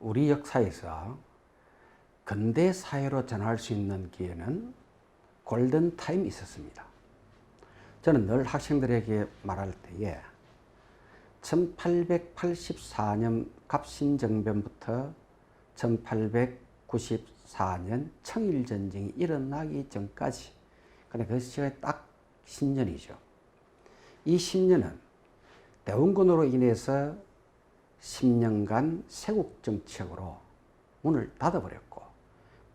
우리 역사에서 근대 사회로 전환할 수 있는 기회는 골든 타임이 있었습니다. 저는 늘 학생들에게 말할 때에 1884년 갑신정변부터 1894년 청일전쟁이 일어나기 전까지, 그러니까 그 시간이 딱 10년이죠. 이 10년은 대원군으로 인해서 10년간 세국정책으로 문을 닫아버렸고,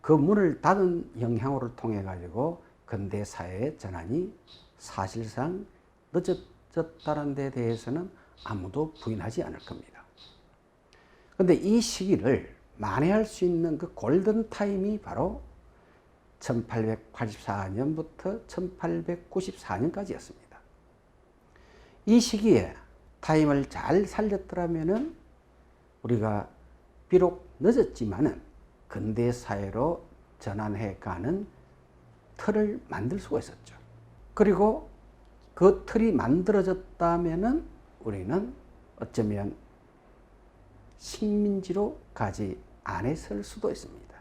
그 문을 닫은 영향으로 통해 가지고 근대 사회의 전환이 사실상 늦어졌다는 데 대해서는 아무도 부인하지 않을 겁니다. 그런데 이 시기를 만회할 수 있는 그 골든타임이 바로 1884년부터 1894년까지였습니다. 이 시기에 타임을 잘 살렸더라면 우리가 비록 늦었지만은 근대 사회로 전환해 가는 틀을 만들 수가 있었죠. 그리고 그 틀이 만들어졌다면은 우리는 어쩌면 식민지로 가지 않았을 수도 있습니다.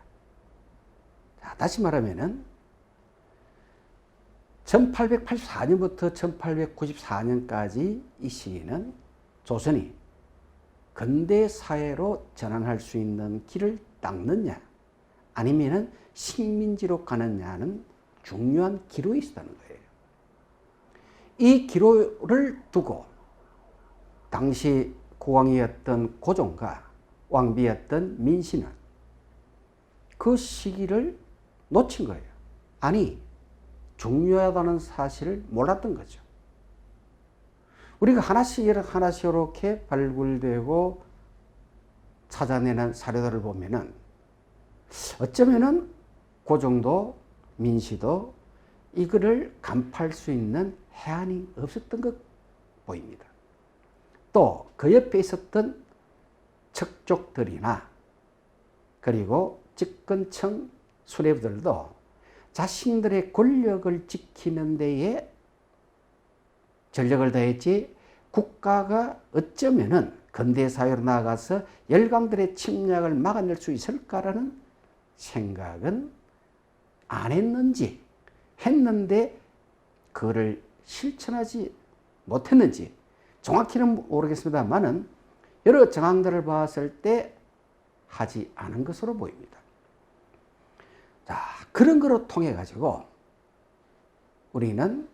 자, 다시 말하면은 1884년부터 1894년까지 이 시기는 조선이 근대 사회로 전환할 수 있는 길을 닦느냐 아니면은 식민지로 가느냐는 중요한 기로에 있었다는 거예요. 이 기로를 두고 당시 국왕이었던 고종과 왕비였던 민씨는 그 시기를 놓친 거예요. 아니, 중요하다는 사실을 몰랐던 거죠. 우리가 하나씩 이렇게 발굴되고 찾아내는 사료들을 보면은 어쩌면은 고종도 민씨도 이거를 간파할 수 있는 해안이 없었던 것 보입니다. 또 그 옆에 있었던 척족들이나 그리고 집권층 수뇌부들도 자신들의 권력을 지키는 데에 전력을 다했지, 국가가 어쩌면은 근대사회로 나아가서 열강들의 침략을 막아낼 수 있을까라는 생각은 안 했는지, 했는데 그거를 실천하지 못했는지 정확히는 모르겠습니다만은 여러 정황들을 봤을 때 하지 않은 것으로 보입니다. 자, 그런 거로 통해 가지고 우리는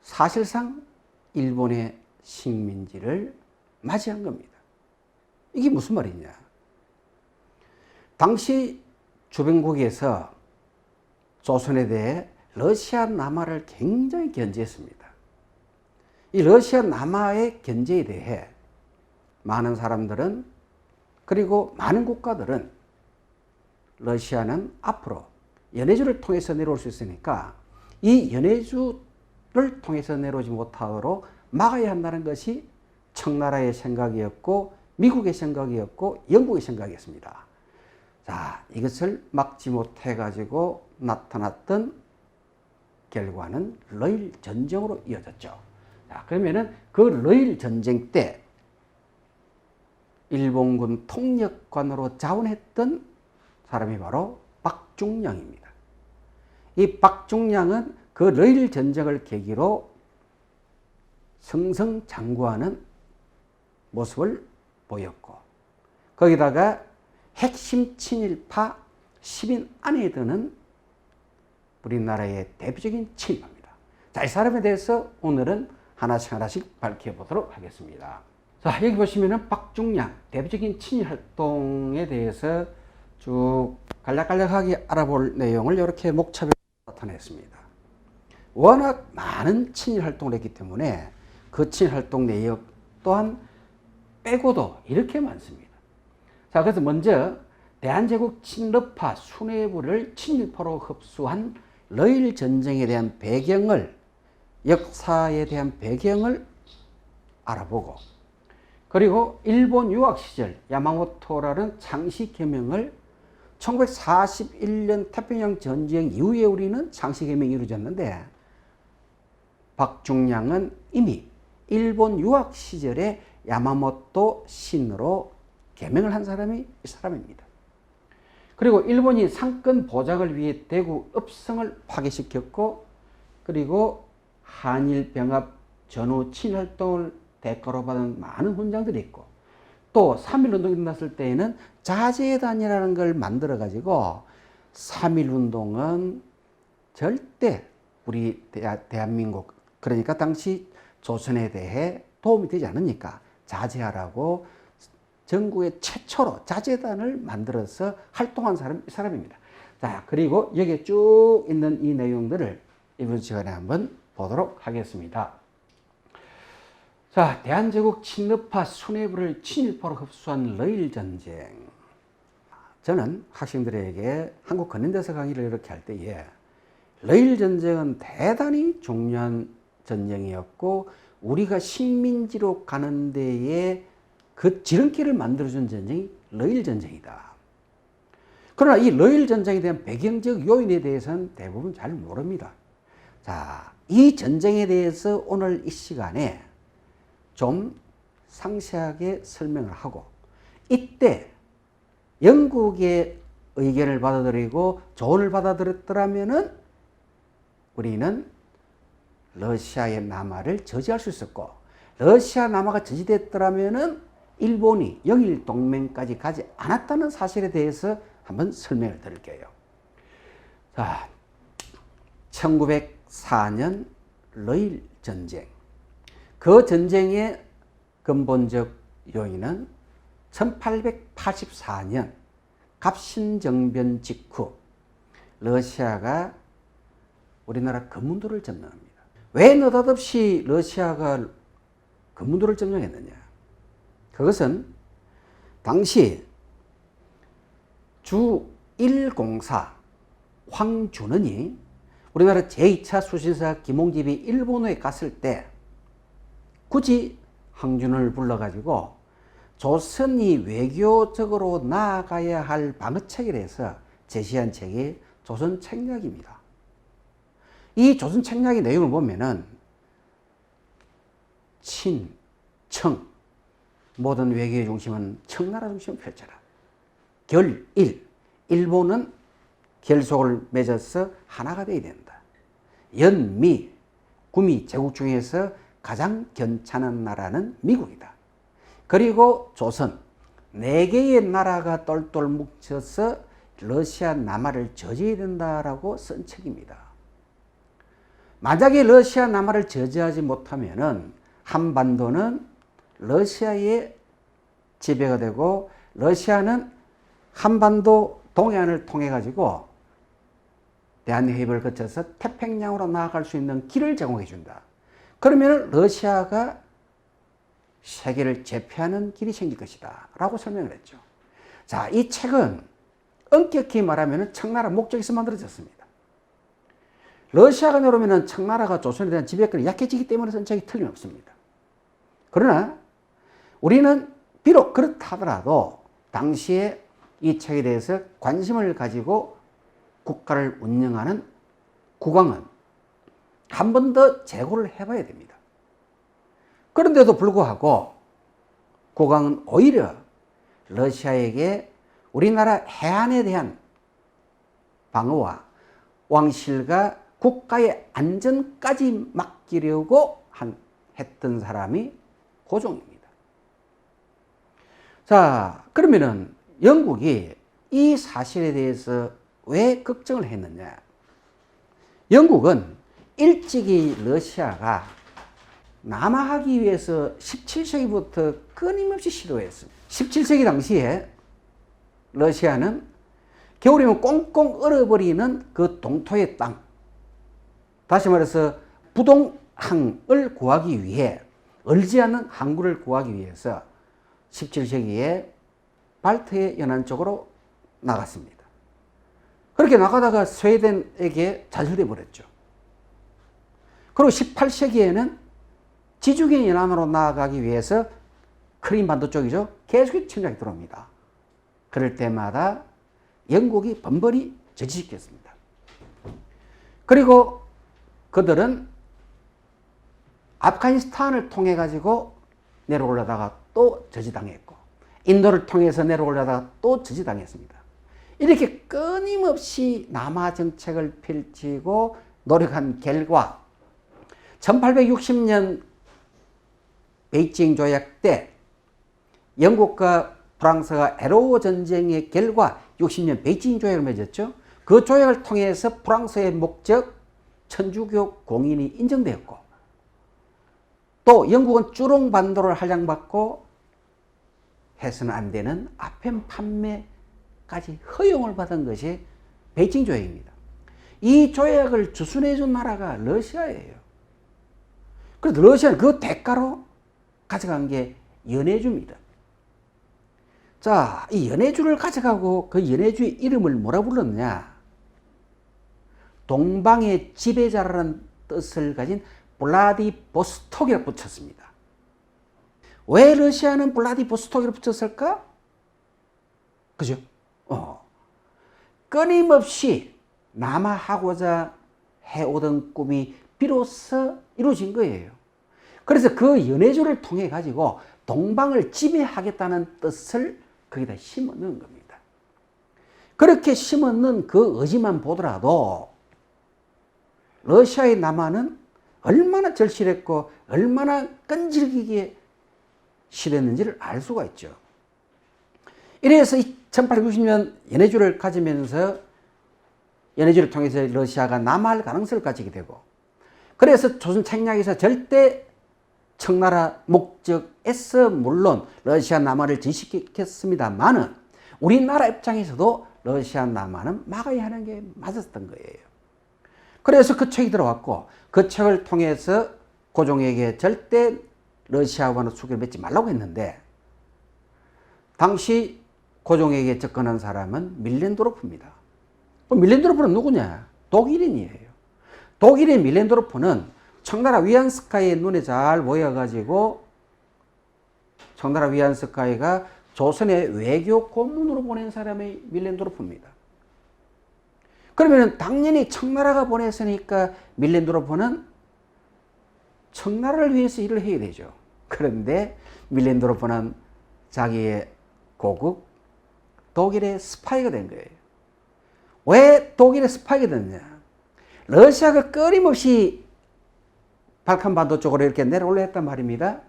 사실상 일본의 식민지를 맞이한 겁니다. 이게 무슨 말이냐? 당시 주변국에서 조선에 대해 러시아 남하를 굉장히 견제했습니다. 이 러시아 남하의 견제에 대해 많은 사람들은, 그리고 많은 국가들은 러시아는 앞으로 연해주를 통해서 내려올 수 있으니까 이 연해주를 통해서 내려오지 못하도록 막아야 한다는 것이 청나라의 생각이었고 미국의 생각이었고 영국의 생각이었습니다. 자, 이것을 막지 못해 가지고 나타났던 결과는 러일 전쟁으로 이어졌죠. 자, 그러면은 그 러일 전쟁 때 일본군 통역관으로 자원했던 사람이 바로 박중량입니다. 이 박중량은 그 러일 전쟁을 계기로 승승장구하는 모습을 보였고, 거기다가 핵심 친일파 10인 안에 드는 우리나라의 대표적인 친일파입니다. 자, 이 사람에 대해서 오늘은 하나씩 밝혀보도록 하겠습니다. 자, 여기 보시면은 박중량 대표적인 친일 활동에 대해서 쭉 간략간략하게 알아볼 내용을 이렇게 목차별로 나타냈습니다. 워낙 많은 친일 활동을 했기 때문에 그 친일 활동 내역 또한 빼고도 이렇게 많습니다. 자, 그래서 먼저 대한제국 친러파 수뇌부를 친일파로 흡수한 러일 전쟁에 대한 배경을, 역사에 대한 배경을 알아보고, 그리고 일본 유학 시절 야마모토라는 장시 개명을 1941년 태평양 전쟁 이후에 우리는 장시 개명이 이루어졌는데, 박중량은 이미 일본 유학 시절에 야마모토 신으로 개명을 한 사람이 이 사람입니다. 그리고 일본이 상권 보장을 위해 대구 읍성을 파괴시켰고, 그리고 한일 병합 전후 친일활동을 대가로 받은 많은 훈장들이 있고, 또 3.1운동이 일어났을 때에는 자재단이라는 걸 만들어 가지고 3.1운동은 절대 우리 대한민국, 그러니까 당시 조선에 대해 도움이 되지 않으니까 자제하라고 전국에 최초로 자재단을 만들어서 활동한 사람입니다. 자, 그리고 여기에 쭉 있는 이 내용들을 이번 시간에 한번 보도록 하겠습니다. 자, 대한제국 친일파 수뇌부를 친일파로 흡수한 러일전쟁. 저는 학생들에게 한국 근현대사 강의를 이렇게 할 때에 러일전쟁은 대단히 중요한 전쟁이었고, 우리가 식민지로 가는 데에 그 지름길을 만들어준 전쟁이 러일전쟁이다. 그러나 이 러일전쟁에 대한 배경적 요인에 대해서는 대부분 잘 모릅니다. 자, 이 전쟁에 대해서 오늘 이 시간에 좀 상세하게 설명을 하고, 이때 영국의 의견을 받아들이고 조언을 받아들였더라면은 우리는 러시아의 남하를 저지할 수 있었고, 러시아 남하가 저지됐더라면은 일본이 영일 동맹까지 가지 않았다는 사실에 대해서 한번 설명을 드릴게요. 자, 1904년 러일 전쟁. 그 전쟁의 근본적 요인은 1884년 갑신정변 직후 러시아가 우리나라 금문도를 점령합니다. 왜 느닷없이 러시아가 금문도를 점령했느냐? 그것은 당시 주1공사 황준원이 우리나라 제2차 수신사 김홍집이 일본에 갔을 때 굳이 황준원을 불러가지고 조선이 외교적으로 나아가야 할 방어책에 대해서 제시한 책이 조선책략입니다. 이 조선책략의 내용을 보면은 친, 청, 모든 외교의 중심은 청나라 중심을 펼쳐라. 결일, 일본은 결속을 맺어서 하나가 되어야 된다. 연미, 구미 제국 중에서 가장 괜찮은 나라는 미국이다. 그리고 조선, 4개의 나라가 똘똘 뭉쳐서 러시아 남하를 저지해야 된다라고 쓴 책입니다. 만약에 러시아 남하를 저지하지 못하면은 한반도는 러시아의 지배가 되고, 러시아는 한반도 동해안을 통해 가지고 대한해협을 거쳐서 태평양으로 나아갈 수 있는 길을 제공해 준다. 그러면 러시아가 세계를 제패하는 길이 생길 것이다 라고 설명을 했죠. 자, 이 책은 엄격히 말하면 청나라 목적에서 만들어졌습니다. 러시아가 내려오면 청나라가 조선에 대한 지배권이 약해지기 때문에 쓴 책이 틀림없습니다. 그러나 우리는 비록 그렇다 하더라도 당시에 이 책에 대해서 관심을 가지고 국가를 운영하는 국왕은 한 번 더 재고를 해봐야 됩니다. 그런데도 불구하고 국왕은 오히려 러시아에게 우리나라 해안에 대한 방어와 왕실과 국가의 안전까지 맡기려고 했던 사람이 고종입니다. 자, 그러면은 영국이 이 사실에 대해서 왜 걱정을 했느냐? 영국은 일찍이 러시아가 남하하기 위해서 17세기부터 끊임없이 시도했습니다. 17세기 당시에 러시아는 겨울이면 꽁꽁 얼어버리는 그 동토의 땅, 다시 말해서 부동항을 구하기 위해, 얼지 않는 항구를 구하기 위해서 17세기에 발트해 연안 쪽으로 나갔습니다. 그렇게 나가다가 스웨덴에게 좌절돼 버렸죠. 그리고 18세기에는 지중해 연안으로 나아가기 위해서 크림반도 쪽이죠. 계속 침략이 들어옵니다. 그럴 때마다 영국이 번번이 저지시켰습니다. 그리고 그들은 아프가니스탄을 통해 가지고 내려오려다가 또 저지당했고, 인도를 통해서 내려오려다가 또 저지당했습니다. 이렇게 끊임없이 남하 정책을 펼치고 노력한 결과 1860년 베이징 조약 때 영국과 프랑스가 에로 전쟁의 결과 60년 베이징 조약을 맺었죠. 그 조약을 통해서 프랑스의 목적 천주교 공인이 인정되었고, 또 영국은 쭈롱반도를 할량받고 해서는 안 되는 아펜 판매까지 허용을 받은 것이 베이징 조약입니다. 이 조약을 주순해 준 나라가 러시아예요. 그래서 러시아는 그 대가로 가져간 게 연해주입니다. 자, 이 연해주를 가져가고 그 연해주의 이름을 뭐라 불렀느냐? 동방의 지배자라는 뜻을 가진 블라디보스톡이라고 붙였습니다. 왜 러시아는 블라디보스톡이라고 붙였을까? 그죠? 끊임없이 남하하고자 해오던 꿈이 비로소 이루어진 거예요. 그래서 그 연해주를 통해 가지고 동방을 지배하겠다는 뜻을 거기다 심어 넣은 겁니다. 그렇게 심어 넣은 그 의지만 보더라도 러시아의 남하는 얼마나 절실했고 얼마나 끈질기게 실했는지를 알 수가 있죠. 이래서 1890년 연해주를 가지면서 연해주를 통해서 러시아가 남하할 가능성을 가지게 되고, 그래서 조선 책략에서 절대 청나라 목적에서 물론 러시아 남하를 진식시켰습니다만은 우리나라 입장에서도 러시아 남하는 막아야 하는 게 맞았던 거예요. 그래서 그 책이 들어왔고, 그 책을 통해서 고종에게 절대 러시아와는 수교를 맺지 말라고 했는데, 당시 고종에게 접근한 사람은 밀렌도르프입니다. 밀렌도르프는 누구냐? 독일인이에요. 독일의 밀렌도르프는 청나라 위안스카이의 눈에 잘 보여가지고 청나라 위안스카이가 조선의 외교 고문으로 보낸 사람이 밀렌도르프입니다. 그러면 당연히 청나라가 보냈으니까 밀렌도르프는 청나라를 위해서 일을 해야 되죠. 그런데 밀렌도르프는 자기의 고국 독일의 스파이가 된 거예요. 왜 독일의 스파이가 됐냐? 러시아가 끊임없이 발칸반도 쪽으로 이렇게 내려올려 했단 말입니다.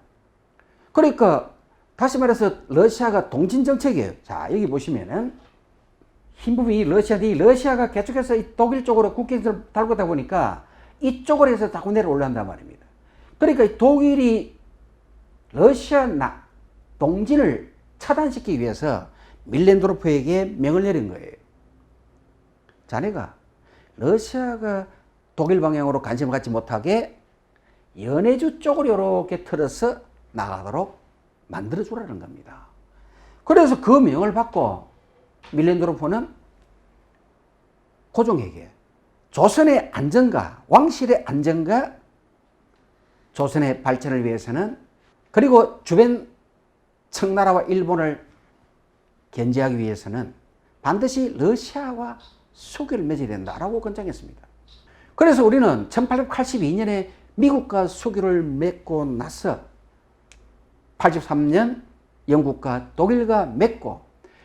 그러니까 다시 말해서 러시아가 동진 정책이에요. 자, 여기 보시면은 흰 부분이 러시아가 계속해서 이 독일 쪽으로 국경선을 달고다 보니까 이쪽으로 해서 자꾸 내려올란단 말입니다. 그러니까 독일이 러시아 동진을 차단시키기 위해서 밀렌도르프에게 명을 내린 거예요. 자네가 러시아가 독일 방향으로 관심을 갖지 못하게 연해주 쪽으로 이렇게 틀어서 나가도록 만들어주라는 겁니다. 그래서 그 명을 받고 밀렌도르프는 고종에게 조선의 안정과 왕실의 안정과 조선의 발전을 위해서는, 그리고 주변 청나라와 일본을 견제하기 위해서는 반드시 러시아와 수교를 맺어야 된다라고 권장했습니다. 그래서 우리는 1882년에 미국과 수교를 맺고 나서 83년 영국과 독일과 맺고,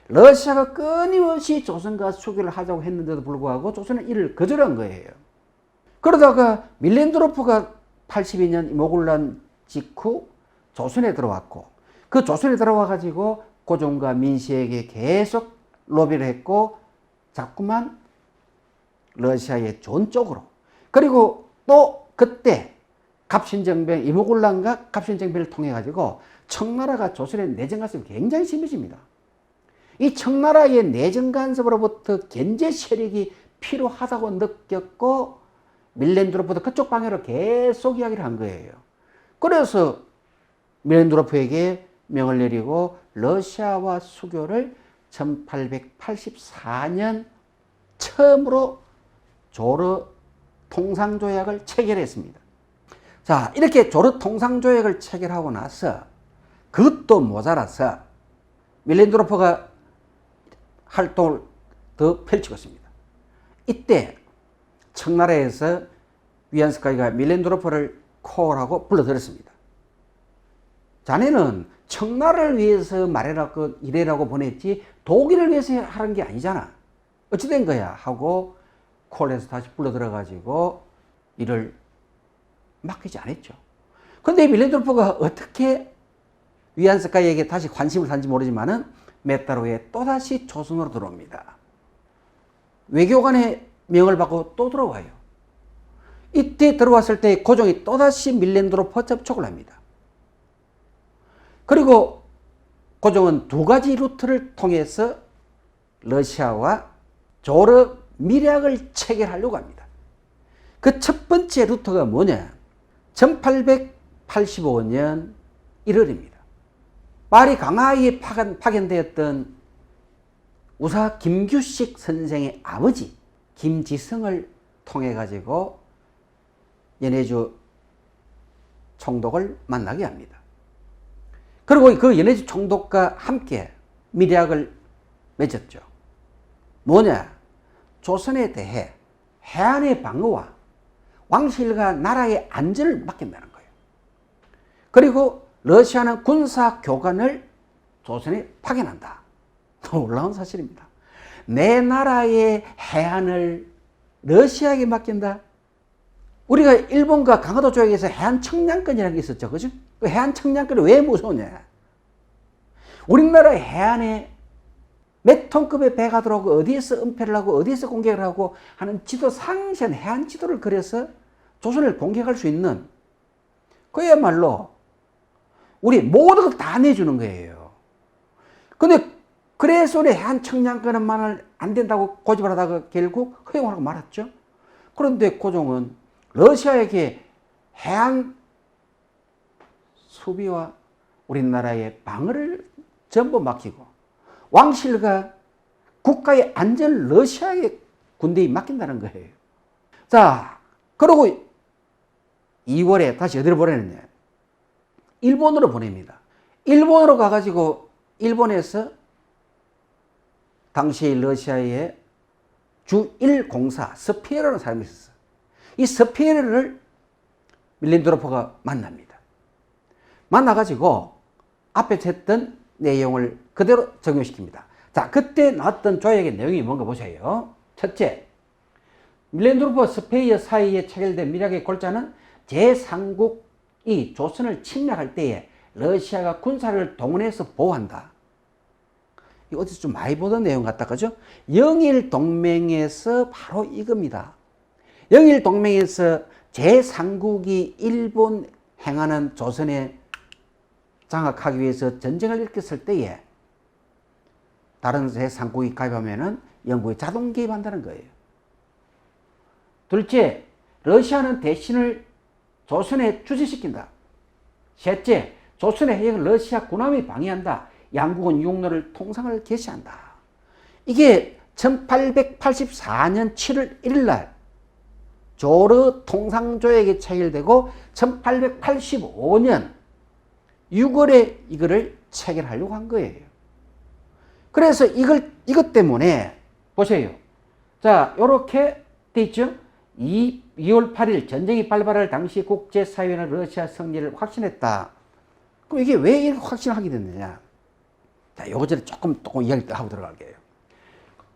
러시아가 끊임없이 조선과 수교를 하자고 했는데도 불구하고 조선은 이를 거절한 거예요. 그러다가 밀렌도르프가 82년 모굴란 직후 조선에 들어왔고, 그 조선에 들어와 가지고 고종과 민씨에게 계속 로비를 했고 자꾸만 러시아의 좋은 쪽으로, 그리고 또 그때 갑신정변, 이모군란과 갑신정변을 통해 가지고 청나라가 조선에 내정 간섭이 굉장히 심해집니다. 이 청나라의 내정 간섭으로부터 견제 세력이 필요하다고 느꼈고 밀렌도르프도 그쪽 방향으로 계속 이야기를 한 거예요. 그래서 밀렌도르프에게 명을 내리고 러시아와 수교를 1884년 처음으로 조르 통상조약을 체결했습니다. 자, 이렇게 조르 통상조약을 체결하고 나서 그것도 모자라서 밀렌도르프가 활동을 더 펼치고 있습니다. 이때 청나라에서 위안스카이가 밀렌도르프를 코올하고 불러들였습니다. 자네는 청나라를 위해서 말해라고 이래라고 보냈지 독일을 위해서 하는 게 아니잖아. 어찌 된 거야? 하고 콜에서 다시 불러 들어가지고 일을 맡기지 않았죠. 근데 밀렌도르프가 어떻게 위안스카이에게 다시 관심을 산지 모르지만은 몇 달 후에 또다시 조선으로 들어옵니다. 외교관의 명을 받고 또 들어와요. 이때 들어왔을 때 고종이 또다시 밀렌도르프와 접촉을 합니다. 그리고 고종은 두 가지 루트를 통해서 러시아와 조르 밀약을 체결하려고 합니다. 그 첫 번째 루트가 뭐냐? 1885년 1월입니다. 파리 강화에 파견되었던 우사 김규식 선생의 아버지 김지성을 통해 가지고 연해주 총독을 만나게 합니다. 그리고 그 연해주 총독과 함께 밀약을 맺었죠. 뭐냐? 조선에 대해 해안의 방어와 왕실과 나라의 안전을 맡긴다는 거예요. 그리고 러시아는 군사 교관을 조선에 파견한다. 놀라운 사실입니다. 내 나라의 해안을 러시아에게 맡긴다. 우리가 일본과 강화도 조약에서 해안 청량권이라는 게 있었죠. 그죠? 그 해안 청량권이 왜 무서우냐? 우리나라의 해안에 몇 톤급의 배가 들어오고 어디에서 은폐를 하고 어디에서 공격을 하고 하는 지도 상세한 해안 지도를 그려서 조선을 공격할 수 있는 그야말로 우리 모든 걸 다 내주는 거예요. 근데 그래서 우리 해안 청량권만을 안 된다고 고집을 하다가 결국 허용하고 말았죠. 그런데 고종은 러시아에게 해안 수비와 우리나라의 방어를 전부 맡기고 왕실과 국가의 안전을 러시아의 군대에 맡긴다는 거예요. 자, 그리고 2월에 다시 어디로 보내느냐? 일본으로 보냅니다. 일본으로 가가지고 일본에서 당시 러시아의 주1공사 스피에르라는 사람이 있었어요. 이 스피에르를 밀렌도르프가 만납니다. 만나가지고 앞에 했던 내용을 그대로 적용시킵니다. 자, 그때 나왔던 조약의 내용이 뭔가 보세요. 첫째, 밀렌도르프와 스페이어 사이에 체결된 밀약의 골자는 제3국이 조선을 침략할 때에 러시아가 군사를 동원해서 보호한다. 이거 어디서 좀 많이 보던 내용 같다, 그죠? 영일동맹에서 바로 이겁니다. 영일동맹에서 제3국이 일본 행하는 조선에 장악하기 위해서 전쟁을 일으켰을 때에 다른 제3국이 가입하면은 영국이 자동 개입한다는 거예요. 둘째, 러시아는 대신을 조선에 주지시킨다. 셋째, 조선의 해역을 러시아 군함이 방해한다. 양국은 육로를 통상을 개시한다. 이게 1884년 7월 1일 날 조르 통상조약이 체결되고 1885년 6월에 이거를 체결하려고 한 거예요. 그래서 이것 때문에 보세요. 자, 요렇게 돼 있죠? 2월 8일 전쟁이 발발할 당시 국제사회는 러시아 승리를 확신했다. 그럼 이게 왜 이렇게 확신하게 됐느냐? 자, 요거 전에 조금 이야기를 하고 들어갈게요.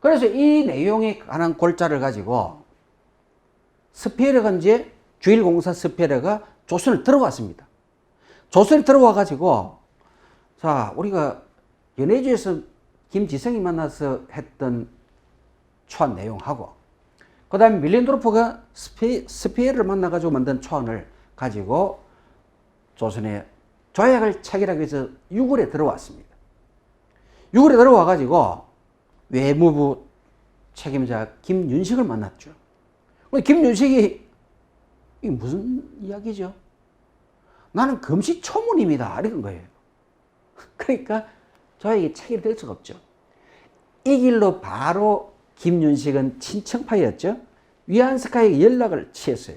그래서 이 내용에 관한 골자를 가지고 스피에르가 이제 주1공사 스피에르가 조선을 들어왔습니다. 조선에 들어와 가지고 자, 우리가 연해주에서 김지성이 만나서 했던 초안 내용하고 그 다음에 밀렌도르프가 스피에르를 만나가지고 만든 초안을 가지고 조선에 조약을 체결하기 위해서 6월에 들어왔습니다. 6월에 들어와가지고 외무부 책임자 김윤식을 만났죠. 김윤식이 이게 무슨 이야기죠? 나는 금시초문입니다. 이런 거예요. 그러니까 조약이 체결될 수가 없죠. 이 길로 바로 김윤식은 친청파였죠. 위안스카이에게 연락을 취했어요.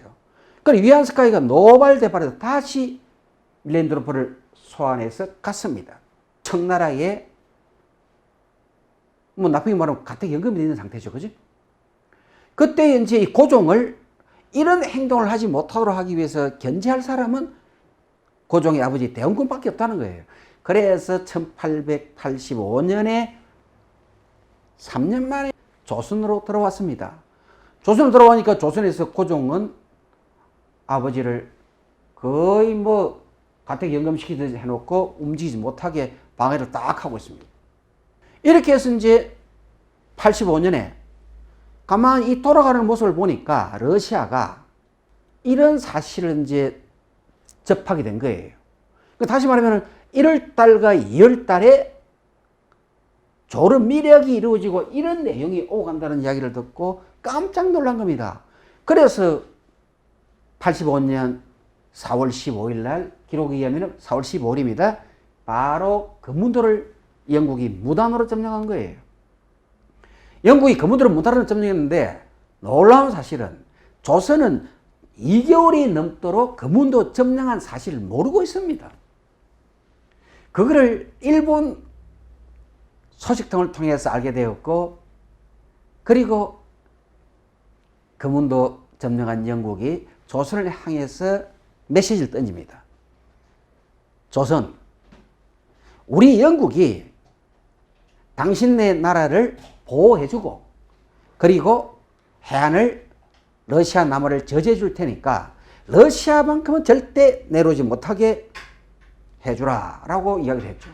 그리고 위안스카이가 노발대발해서 다시 밀렌도르프를 소환해서 갔습니다. 청나라에 뭐 나쁘게 말하면 가택 연금이 있는 상태죠. 그죠? 그때 이제 이 고종을 이런 행동을 하지 못하도록 하기 위해서 견제할 사람은 고종의 아버지 대원군밖에 없다는 거예요. 그래서 1885년에 3년 만에 조선으로 들어왔습니다. 조선으로 들어오니까 조선에서 고종은 아버지를 거의 뭐 가택연금시키듯이 해놓고 움직이지 못하게 방해를 딱 하고 있습니다. 이렇게 해서 이제 85년에 가만히 이 돌아가는 모습을 보니까 러시아가 이런 사실을 이제 접하게 된 거예요. 다시 말하면 1월달과 2월달에 조른 미력이 이루어지고 이런 내용이 오고 간다는 이야기를 듣고 깜짝 놀란 겁니다. 그래서 85년 4월 15일 날 기록에 의하면 4월 15일입니다. 바로 금문도를 영국이 무단으로 점령한 거예요. 영국이 금문도를 무단으로 점령했는데 놀라운 사실은 조선은 2개월이 넘도록 금문도 점령한 사실을 모르고 있습니다. 그거를 일본 소식통을 통해서 알게 되었고, 그리고 금문도 점령한 영국이 조선을 향해서 메시지를 던집니다. 조선, 우리 영국이 당신네 나라를 보호해주고 그리고 해안을 러시아 남하를 저지해 줄 테니까 러시아만큼은 절대 내려오지 못하게 해주라 라고 이야기를 했죠.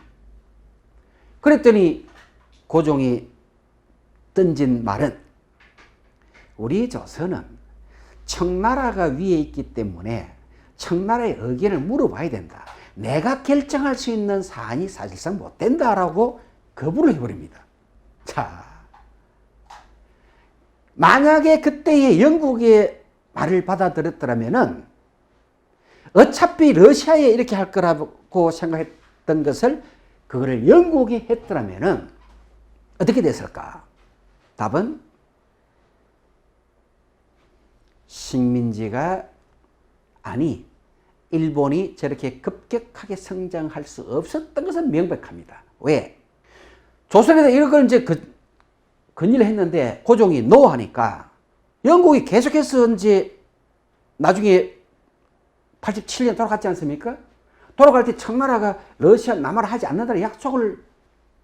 그랬더니 고종이 던진 말은 우리 조선은 청나라가 위에 있기 때문에 청나라의 의견을 물어봐야 된다. 내가 결정할 수 있는 사안이 사실상 못 된다라고 거부를 해버립니다. 자, 만약에 그때의 영국의 말을 받아들였더라면은 어차피 러시아에 이렇게 할 거라고 생각했던 것을 그거를 영국이 했더라면은 어떻게 됐을까? 답은 식민지가 아니 일본이 저렇게 급격하게 성장할 수 없었던 것은 명백합니다. 왜? 조선에서 이걸 이제 건의를 했는데 고종이 노하니까 영국이 계속해서 이제 나중에 87년 돌아갔지 않습니까? 돌아갈 때 청나라가 러시아 남하를 하지 않는다는 약속을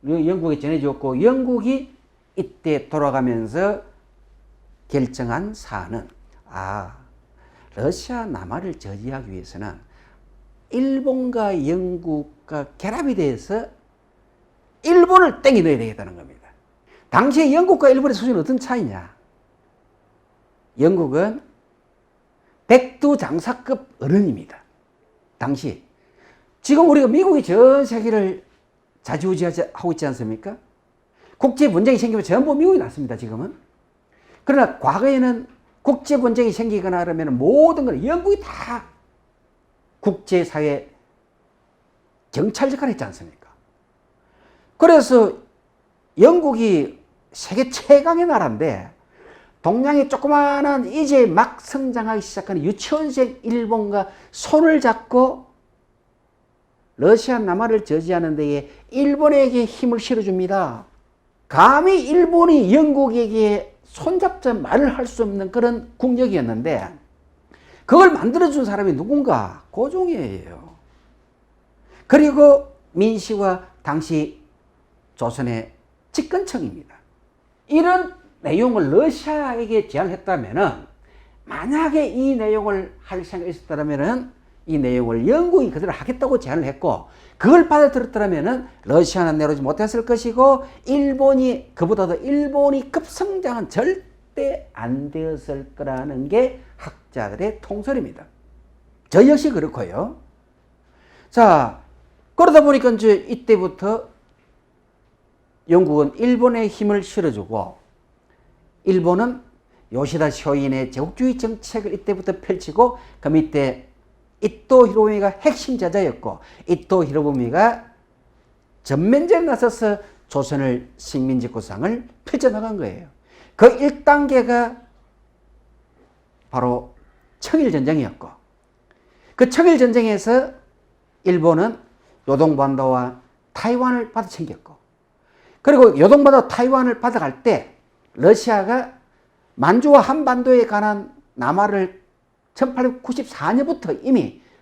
영국에 전해줬고, 영국이 이때 돌아가면서 결정한 사안은 러시아 남하를 저지하기 위해서는 일본과 영국과 결합이 돼서 일본을 땡이 넣어야 되겠다는 겁니다. 당시에 영국과 일본의 수준은 어떤 차이냐? 영국은 백두장사급 어른입니다. 당시. 지금 우리가 미국이 전 세계를 좌지우지하고 있지 않습니까? 국제 분쟁이 생기면 전부 미국이 났습니다, 지금은. 그러나 과거에는 국제 분쟁이 생기거나 그러면 모든 걸 영국이 다 국제사회 경찰 역할을 했지 않습니까? 그래서 영국이 세계 최강의 나라인데 동양의 조그마한 이제 막 성장하기 시작하는 유치원생 일본과 손을 잡고 러시아 남하를 저지하는 데에 일본에게 힘을 실어줍니다. 감히 일본이 영국에게 손잡자 말을 할 수 없는 그런 국력이었는데 그걸 만들어준 사람이 누군가? 고종이에요. 그리고 민씨와 당시 조선의 집권청입니다. 이런 내용을 러시아에게 제안했다면 만약에 이 내용을 할 생각이 있었다면 이 내용을 영국이 그대로 하겠다고 제안을 했고 그걸 받아들였다면 러시아는 내려오지 못했을 것이고 일본이 그보다도 일본이 급성장은 절대 안 되었을 거라는 게 학자들의 통설입니다. 저 역시 그렇고요. 자, 그러다 보니까 이제 이때부터 영국은 일본에 힘을 실어주고 일본은 요시다 쇼인의 제국주의 정책을 이때부터 펼치고 그 밑에 이토 히로부미가 핵심 제자였고 이토 히로부미가 전면전에 나서서 조선을 식민지 구상을 펼쳐나간 거예요. 그 1단계가 바로 청일전쟁이었고 그 청일전쟁에서 일본은 요동반도와 타이완을 받아 챙겼고 그리고 요동반도 타이완을 받아갈 때 러시아가 만주와 한반도에 관한 남하를 1894년부터 이미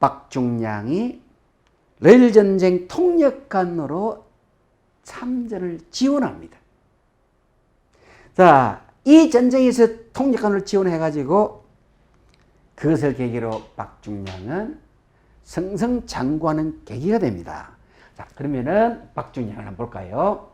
박중량이 러일전쟁 통역관으로 참전을 지원합니다. 자, 이 전쟁에서 통역관을 지원해가지고 그것을 계기로 박중량은 승승장구하는 계기가 됩니다. 자, 그러면은 박중량을 한번 볼까요?